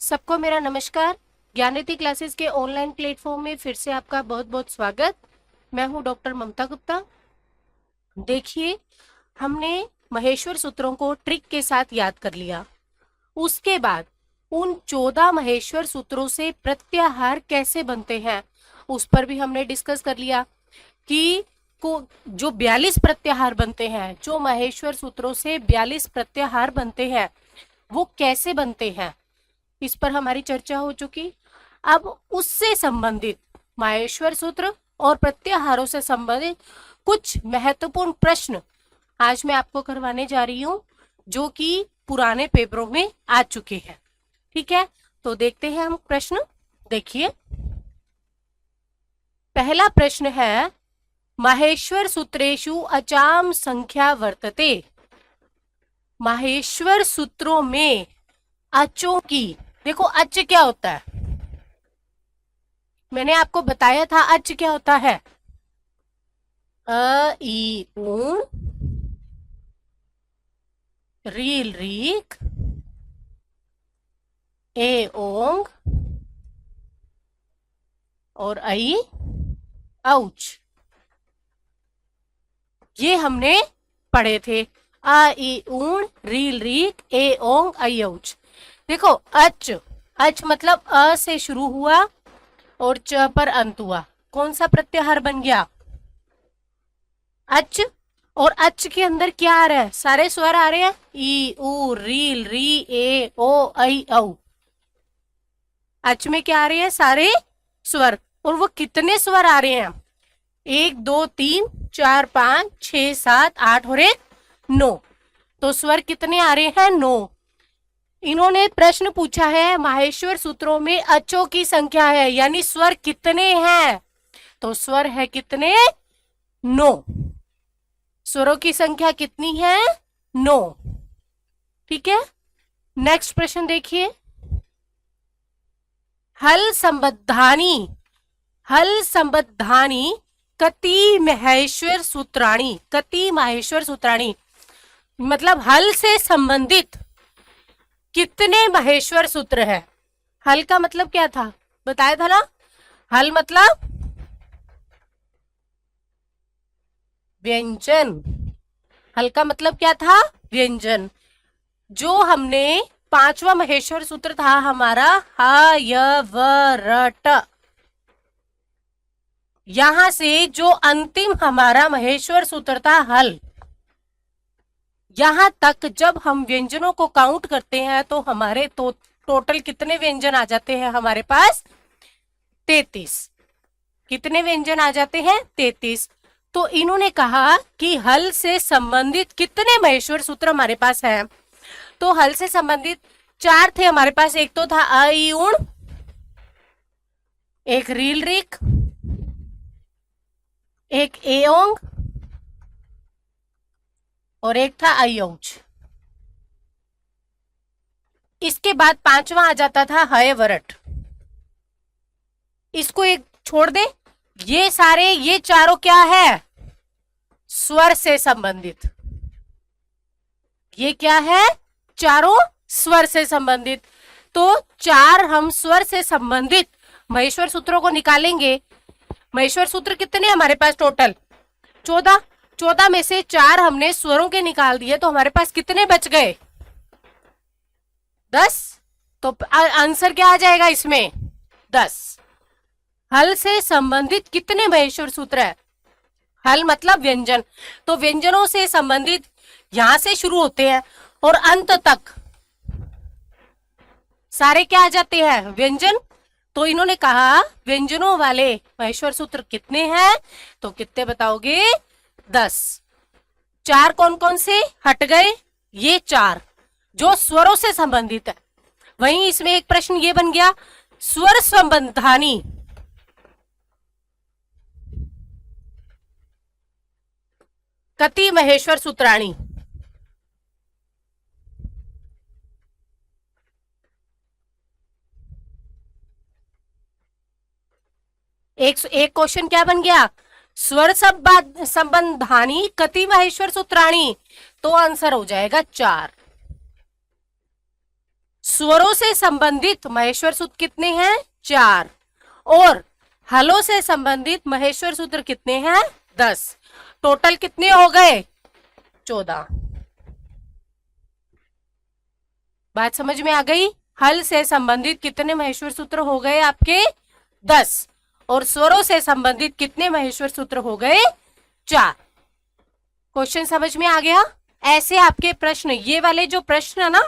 सबको मेरा नमस्कार। ज्ञानिधि क्लासेस के ऑनलाइन प्लेटफॉर्म में फिर से आपका बहुत बहुत स्वागत। मैं हूं डॉक्टर ममता गुप्ता। देखिए, हमने महेश्वर सूत्रों को ट्रिक के साथ याद कर लिया। उसके बाद उन 14 महेश्वर सूत्रों से प्रत्याहार कैसे बनते हैं उस पर भी हमने डिस्कस कर लिया कि को जो 42 प्रत्याहार बनते हैं, जो महेश्वर सूत्रों से 42 प्रत्याहार बनते हैं, वो कैसे बनते हैं, इस पर हमारी चर्चा हो चुकी। अब उससे संबंधित माहेश्वर सूत्र और प्रत्याहारों से संबंधित कुछ महत्वपूर्ण प्रश्न आज मैं आपको करवाने जा रही हूं, जो कि पुराने पेपरों में आ चुके हैं। ठीक है, तो देखते हैं हम प्रश्न। देखिए, पहला प्रश्न है, माहेश्वर सूत्रेषु अचाम संख्या वर्तते। माहेश्वर सूत्रों में अचों की, देखो अच क्या होता है, मैंने आपको बताया था अच क्या होता है। अ ई ऊं, रील रीक, ए ओंग और आई औच। ये हमने पढ़े थे। अ ई ऊं, रील रीक, ए ओंग, आई औच। देखो, अच, अच मतलब अ से शुरू हुआ और च पर अंत हुआ। कौन सा प्रत्याहार बन गया? अच। और अच के अंदर क्या आ रहा है? सारे स्वर आ रहे हैं। ई उ रील री ए ओ आई औ। अच में क्या आ रहे हैं? सारे स्वर। और वो कितने स्वर आ रहे हैं? 1 2 3 4 5 6 7 8 और 1 9। तो स्वर कितने आ रहे हैं? 9। इन्होंने प्रश्न पूछा है माहेश्वर सूत्रों में अचों की संख्या है, यानी स्वर कितने हैं। तो स्वर है कितने? 9। स्वरों की संख्या कितनी है? 9। ठीक है, नेक्स्ट प्रश्न देखिए। हल संबद्धानी, हल संबद्धानी कति महेश्वर सूत्राणी। कति माहेश्वर सूत्राणी मतलब हल से संबंधित कितने महेश्वर सूत्र है। हल का मतलब क्या था, बताया था ना? हल मतलब व्यंजन। हल का मतलब क्या था? व्यंजन। जो हमने पांचवा महेश्वर सूत्र था हमारा ह य व र ट, यहां से जो अंतिम हमारा महेश्वर सूत्र था हल, यहां तक जब हम व्यंजनों को काउंट करते हैं तो हमारे तो टोटल कितने व्यंजन आ जाते हैं हमारे पास? 33। कितने व्यंजन आ जाते हैं? 33। तो इन्होंने कहा कि हल से संबंधित कितने महेश्वर सूत्र हमारे पास हैं। तो हल से संबंधित 4 थे हमारे पास। एक तो था अ ई उण, एक रील रिक, एक ए ओंग और एक था आई औच। इसके बाद पांचवा आ जाता था हय वरट। इसको एक छोड़ दे। ये सारे, ये चारों क्या है? स्वर से संबंधित। ये क्या है? चारों स्वर से संबंधित। तो 4 हम स्वर से संबंधित महेश्वर सूत्रों को निकालेंगे। महेश्वर सूत्र कितने हमारे पास टोटल? 14। 14 में से 4 हमने स्वरों के निकाल दिए, तो हमारे पास कितने बच गए? 10। तो आंसर क्या आ जाएगा इसमें? 10। हल से संबंधित कितने महेश्वर सूत्र है? हल मतलब व्यंजन। तो व्यंजनों से संबंधित यहां से शुरू होते हैं और अंत तक सारे क्या आ जाते हैं? व्यंजन। तो इन्होंने कहा व्यंजनों वाले महेश्वर सूत्र कितने हैं? तो कितने बताओगे? 10। 4 कौन कौन से हट गए? ये 4 जो स्वरों से संबंधित है। वहीं इसमें एक प्रश्न ये बन गया, स्वर संबंधानी कति महेश्वर सूत्राणी। एक क्वेश्चन क्या बन गया? स्वर संबंधानी कति महेश्वर सूत्राणी। तो आंसर हो जाएगा 4। स्वरों से संबंधित महेश्वर सूत्र कितने हैं? 4। और हलों से संबंधित महेश्वर सूत्र कितने हैं? 10। टोटल कितने हो गए? 14। बात समझ में आ गई? हल से संबंधित कितने महेश्वर सूत्र हो गए आपके? 10। और स्वरों से संबंधित कितने महेश्वर सूत्र हो गए? 4। क्वेश्चन समझ में आ गया? ऐसे आपके प्रश्न, ये वाले जो प्रश्न है ना,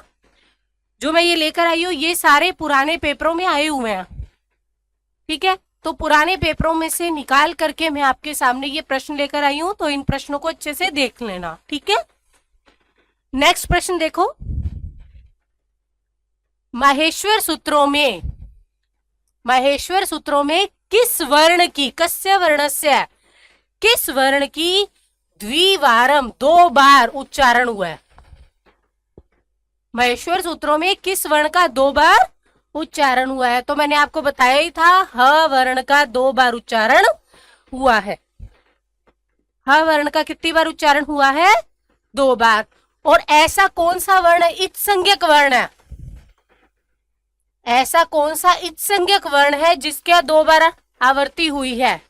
जो मैं ये लेकर आई हूं, ये सारे पुराने पेपरों में आए हुए हैं। ठीक है, तो पुराने पेपरों में से निकाल करके मैं आपके सामने ये प्रश्न लेकर आई हूं, तो इन प्रश्नों को अच्छे से देख लेना। ठीक है, नेक्स्ट प्रश्न देखो। महेश्वर सूत्रों में किस वर्ण की, कस्य वर्णस्य, किस वर्ण की द्विवारम 2 बार उच्चारण हुआ है? महेश्वर सूत्रों में किस वर्ण का 2 बार उच्चारण हुआ है? तो मैंने आपको बताया ही था, ह वर्ण का 2 बार उच्चारण हुआ है। ह वर्ण का कितनी बार उच्चारण हुआ है? 2 बार। और ऐसा कौन सा वर्ण इत् संज्ञक वर्ण है? ऐसा कौन सा इत् संज्ञक वर्ण है जिसका 2 बार आवर्ती हुई है,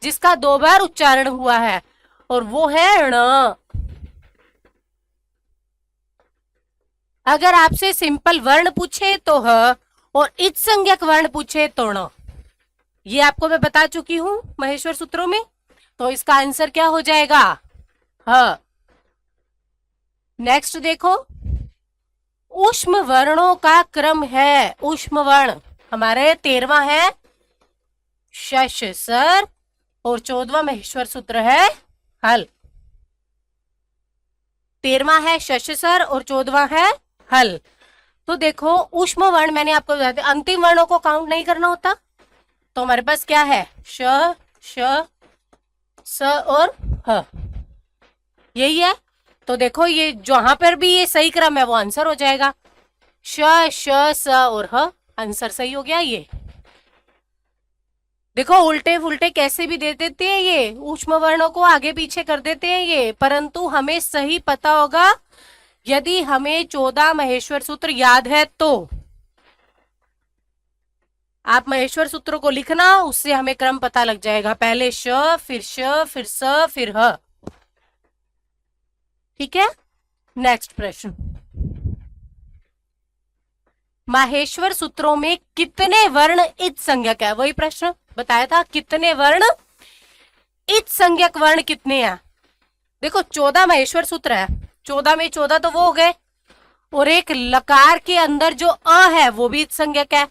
जिसका 2 बार उच्चारण हुआ है? और वो है ण। अगर आपसे सिंपल वर्ण पूछे तो ह, और इत् संज्ञक वर्ण पूछे तो ण। ये आपको मैं बता चुकी हूं महेश्वर सूत्रों में, तो इसका आंसर क्या हो जाएगा? ह। नेक्स्ट देखो, ऊष्म वर्णों का क्रम है, ऊष्म वर्ण हमारे 13वां है शश सर, और 14वां महेश्वर सूत्र है हल। 13वां है शश सर और 14वां है हल। तो देखो, ऊष्म वर्ण मैंने आपको बताया था, अंतिम वर्णों को काउंट नहीं करना होता, तो हमारे पास क्या है? श, श, स और ह, यही है। तो देखो, ये जहां पर भी ये सही क्रम है वो आंसर हो जाएगा। श, श, स और ह, आंसर सही हो गया। ये देखो, उल्टे फुल्टे कैसे भी दे देते हैं, ये ऊष्म वर्णों को आगे पीछे कर देते हैं ये, परंतु हमें सही पता होगा यदि हमें 14 महेश्वर सूत्र याद है तो। आप महेश्वर सूत्रों को लिखना, उससे हमें क्रम पता लग जाएगा, पहले श, फिर स, फिर ह। ठीक है, नेक्स्ट प्रश्न। माहेश्वर सूत्रों में कितने वर्ण इत् संज्ञक है? वही प्रश्न बताया था, कितने वर्ण इत् संज्ञक वर्ण कितने हैं? देखो, 14 महेश्वर सूत्र है, 14 में 14 तो वो हो गए, और एक लकार के अंदर जो अ है वो भी इत् संज्ञक है,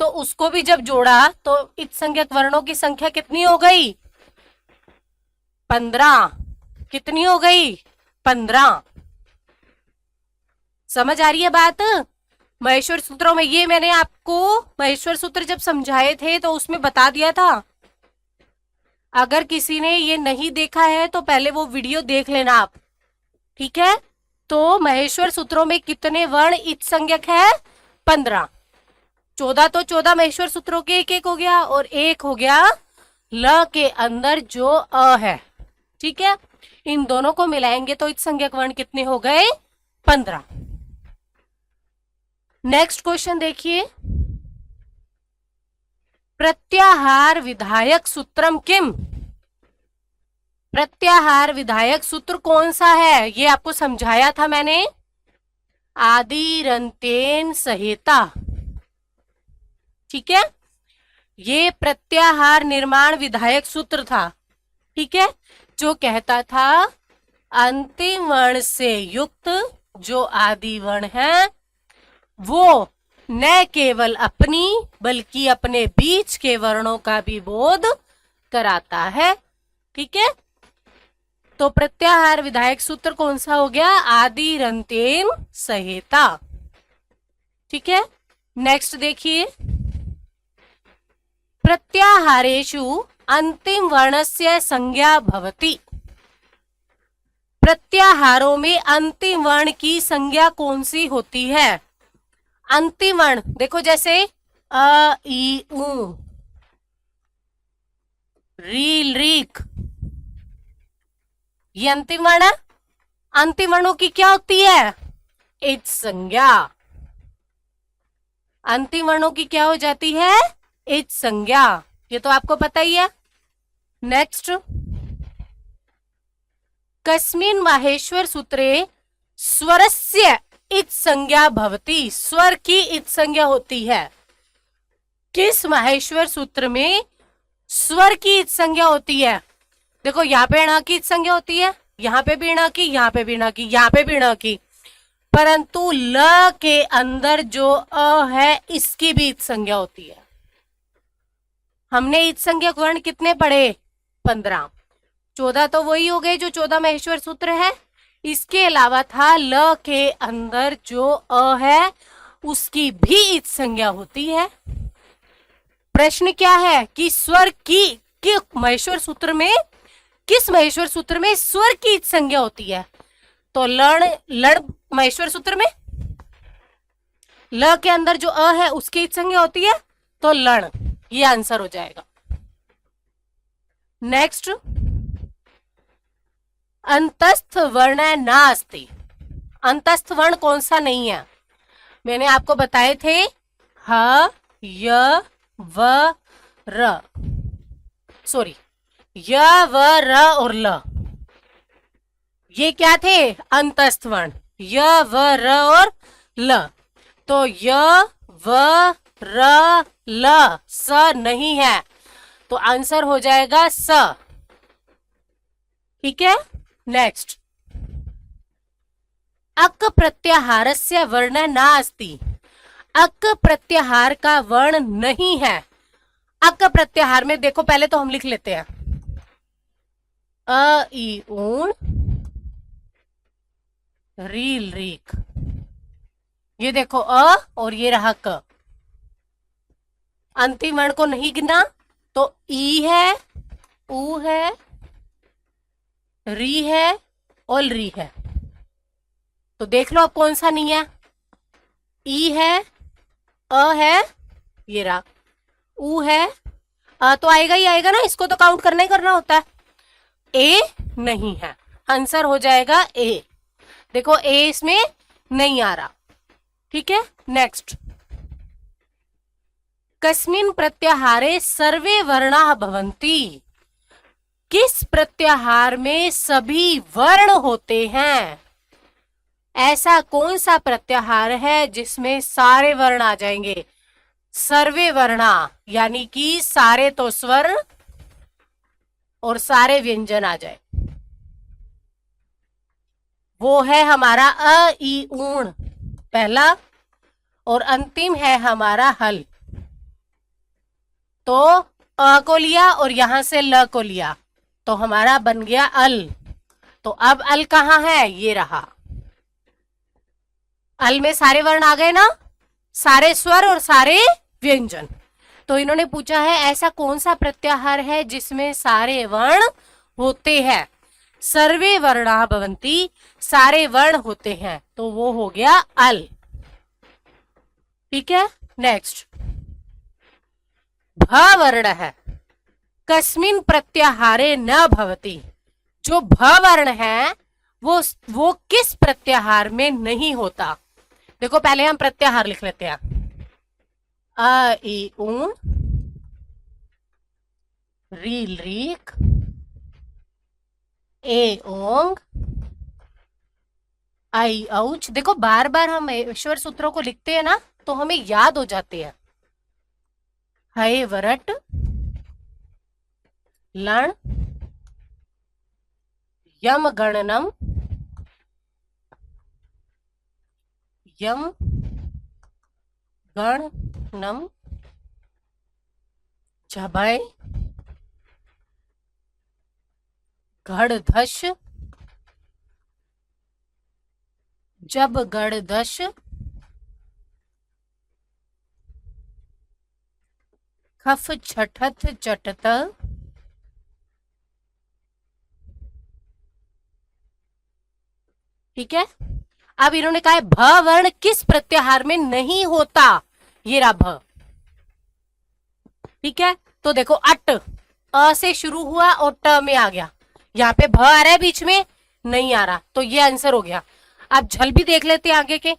तो उसको भी जब जोड़ा तो इत् संज्ञक वर्णों की संख्या कितनी हो गई? 15। कितनी हो गई? 15। समझ आ रही है बात? महेश्वर सूत्रों में ये मैंने आपको महेश्वर सूत्र जब समझाए थे तो उसमें बता दिया था। अगर किसी ने ये नहीं देखा है तो पहले वो वीडियो देख लेना आप। ठीक है, तो महेश्वर सूत्रों में कितने वर्ण इत् संज्ञक है? 15। 14 तो 14 महेश्वर सूत्रों के एक एक हो गया, और एक हो गया ल के अंदर जो अ है। ठीक है, इन दोनों को मिलाएंगे तो इत् संज्ञक वर्ण कितने हो गए? 15। नेक्स्ट क्वेश्चन देखिए, प्रत्याहार विधायक सूत्रम किम? प्रत्याहार विधायक सूत्र कौन सा है? ये आपको समझाया था मैंने, आदिरंतेन सहेता। ठीक है, ये प्रत्याहार निर्माण विधायक सूत्र था। ठीक है, जो कहता था अंतिम वर्ण से युक्त जो आदि वर्ण है वो न केवल अपनी बल्कि अपने बीच के वर्णों का भी बोध कराता है। ठीक है, तो प्रत्याहार विधायक सूत्र कौन सा हो गया? आदिरंतेन सहेता। ठीक है, नेक्स्ट देखिए, प्रत्याहारेषु अंतिम वर्णस्य संज्ञा भवति। प्रत्याहारों में अंतिम वर्ण की संज्ञा कौन सी होती है? अंतिम वर्ण देखो, जैसे अ, ई, उ, रील, रीक, ये अंतिम वर्ण है। अंतिम वर्णों की क्या होती है? इत् संज्ञा। अंतिम वर्णों की क्या हो जाती है? इच संज्ञा। ये तो आपको पता ही है। नेक्स्ट, कस्मिन् माहेश्वर सूत्रे स्वरस्य इच संज्ञा भवति। स्वर की इच संज्ञा होती है। किस माहेश्वर सूत्र में स्वर की इच संज्ञा होती है? देखो यहाँ पे ण की इच संज्ञा होती है, यहाँ पे भी ण की, यहाँ पे भी ण की, यहाँ पे भी ण की, परंतु ल के अंदर जो अ है इसकी भी इच संज्ञा होती है। हमने इच संज्ञा वर्ण कितने पढ़े? 15। 14 तो वही हो गए जो 14 महेश्वर सूत्र है। इसके अलावा था ल के अंदर जो अ है उसकी भी इच संज्ञा होती है। प्रश्न क्या है कि स्वर की महेश्वर सूत्र में, किस महेश्वर सूत्र में स्वर की इच संज्ञा होती है? तो लड़ महेश्वर सूत्र में ल के अंदर जो अ है उसकी इच संज्ञा होती है, तो लण, ये आंसर हो जाएगा। नेक्स्ट, अंतस्थ वर्ण नास्ति। अंतस्थ वर्ण कौन सा नहीं है? मैंने आपको बताए थे ह, य, व, र, सॉरी, य, व, र और ल, ये क्या थे? अंतस्थ वर्ण। य, व, र और ल। तो य, व, र, ल, स नहीं है, तो आंसर हो जाएगा स। ठीक है। नेक्स्ट, अक प्रत्याहारस्य वर्ण नास्ति। अक प्रत्याहार का वर्ण नहीं है। अक प्रत्याहार में देखो, पहले तो हम लिख लेते हैं अ, ई, ऊण, रील, रीख। ये देखो अ और ये रहा क। अंतिम वर्ण को नहीं गिना तो ई है, ऊ है, री है और री है। तो देख लो अब कौन सा नहीं है। ई है, अ है, ये रहा, ऊ है, तो आएगा ही आएगा ना, इसको तो काउंट करना ही करना होता है। ए नहीं है, आंसर हो जाएगा ए। देखो ए इसमें नहीं आ रहा। ठीक है। नेक्स्ट, कस्मिन् प्रत्याहारे सर्वे वर्णाः भवन्ति। किस प्रत्याहार में सभी वर्ण होते हैं? ऐसा कौन सा प्रत्याहार है जिसमें सारे वर्ण आ जाएंगे? सर्वे वर्णा, यानी कि सारे तो स्वर और सारे व्यंजन आ जाए। वो है हमारा अ, ई, ऊण पहला, और अंतिम है हमारा हल। तो अ को लिया और यहां से ल को लिया, तो हमारा बन गया अल। तो अब अल कहाँ है? ये रहा। अल में सारे वर्ण आ गए ना, सारे स्वर और सारे व्यंजन। तो इन्होंने पूछा है ऐसा कौन सा प्रत्याहार है जिसमें सारे वर्ण होते हैं? सर्वे वर्णा भवन्ति, सारे वर्ण होते हैं, तो वो हो गया अल। ठीक है। नेक्स्ट, भ वर्ण है, कस्मिन् प्रत्याहारे न भवति। जो भ वर्ण है वो किस प्रत्याहार में नहीं होता? देखो पहले हम प्रत्याहार लिख लेते हैं। अ, ई, ऊण, रील, रीख, ए, ओंग, आई, औच। देखो बार बार हम ईश्वर सूत्रों को लिखते हैं ना, तो हमें याद हो जाते हैं। हय, वरट, लण, यम, गणनम, यम, गणनम, झभय, घड़धश, जब, गड़दश, खफ, छठथ, चटत। ठीक है। अब इन्होंने कहा है भ वर्ण किस प्रत्याहार में नहीं होता? ये रहा भ। ठीक है। तो देखो अट, अ से शुरू हुआ और ट में आ गया, यहाँ पे भ आ रहा है बीच में, नहीं आ रहा, तो ये आंसर हो गया। अब झल भी देख लेते हैं आगे के।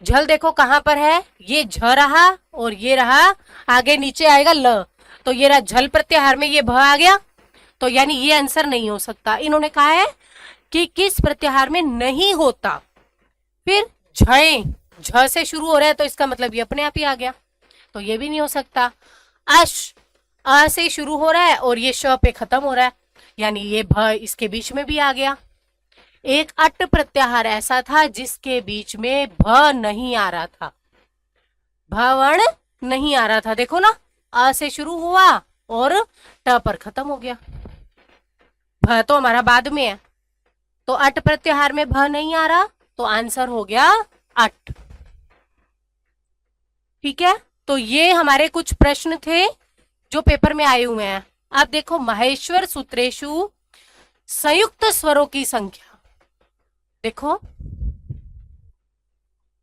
झल देखो कहां पर है, ये झ रहा और ये रहा, आगे नीचे आएगा ल, तो ये रहा झल प्रत्याहार में ये भ आ गया, तो यानी ये आंसर नहीं हो सकता। इन्होंने कहा है कि किस प्रत्याहार में नहीं होता। फिर झय, झ से शुरू हो रहा है तो इसका मतलब ये अपने आप ही आ गया, तो ये भी नहीं हो सकता। अश, अ से शुरू हो रहा है और ये श पे खत्म हो रहा है, यानी ये भ इसके बीच में भी आ गया। एक अट प्रत्याहार ऐसा था जिसके बीच में भ नहीं आ रहा था, भ वर्ण नहीं आ रहा था। देखो ना, अ से शुरू हुआ और ट पर खत्म हो गया। भ तो हमारा बाद में है, तो अट प्रत्याहार में भ नहीं आ रहा, तो आंसर हो गया अट। ठीक है, तो ये हमारे कुछ प्रश्न थे जो पेपर में आए हुए हैं। अब देखो, महेश्वर सूत्रेषु संयुक्त स्वरों की संख्या। देखो,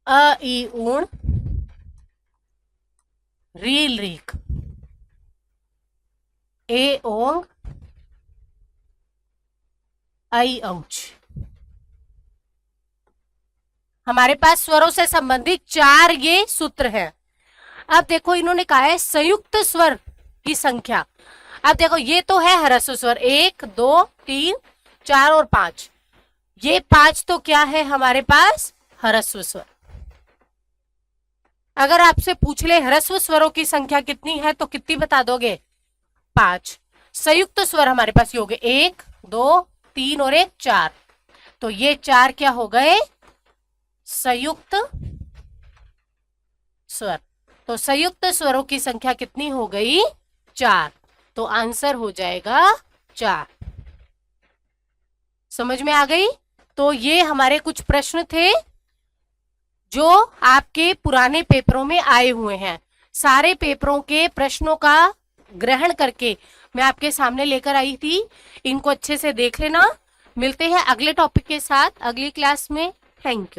अ ई ऊण, रील रीक, ए ओंग, आई औच। हमारे पास स्वरों से संबंधित 4 ये सूत्र हैं। अब देखो, इन्होंने कहा है संयुक्त स्वर की संख्या। अब देखो, ये तो है ह्रस्व स्वर 1 2 3 4 और 5, ये 5 तो क्या है हमारे पास, ह्रस्व स्वर। अगर आपसे पूछ ले ह्रस्व स्वरों की संख्या कितनी है तो कितनी बता दोगे, 5। संयुक्त स्वर हमारे पास ये हो गए 1 2 3 और 1 4, तो ये 4 क्या हो गए, संयुक्त स्वर। तो संयुक्त स्वरों की संख्या कितनी हो गई, 4, तो आंसर हो जाएगा 4। समझ में आ गई। तो ये हमारे कुछ प्रश्न थे जो आपके पुराने पेपरों में आए हुए हैं। सारे पेपरों के प्रश्नों का ग्रहण करके मैं आपके सामने लेकर आई थी, इनको अच्छे से देख लेना। मिलते हैं अगले टॉपिक के साथ अगली क्लास में। Thank you.